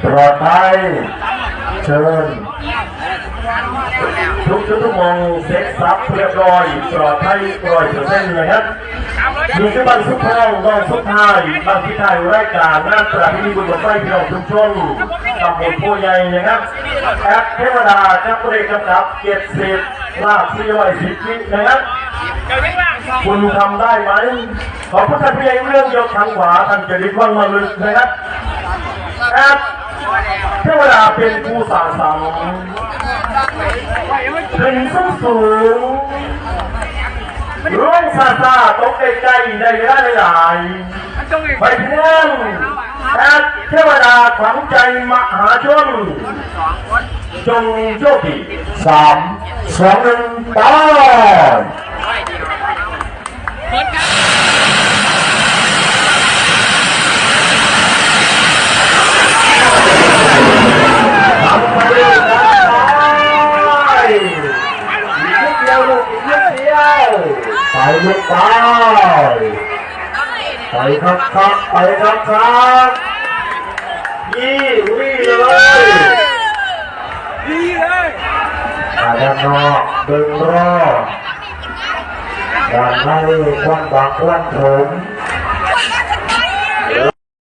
ปลอดภัยเชิญทุกชั่วโมงเซ็ตซับเรียบร้อยปลอดภัย100%นะครับมีคือบางสุดท้องบางสุดท้ายบางที่ท้ายรายการงานประเพณีบุญบั้งไฟพี่น้องชุมชนตำบลโพใหญ่นะครับแอปเทวดาจับเลขกำกับ70ลาบ410วินะครับคุณทำได้ไหมขอพูดท่านพี่ใหญ่เรื่องยกทางขวาท่านจะริบว่างมาลึกนะครับแอปเทวดาเป็นผู้สร้างสรรค์ขึ้นสูงร่วงซาซาตกใกล้ๆในเวลาหลายไปเพื่อนแอปเทวดาขวัญใจมหาชนจงโชคดี3 2 1 ตายทำไปเลยนะอีกนิดเดียวลูกอีกนิดเดียวไปลูกไปครับไปครับยี่วิ่งเลยด้านนอกดึงรอด้านในควันบักควันถม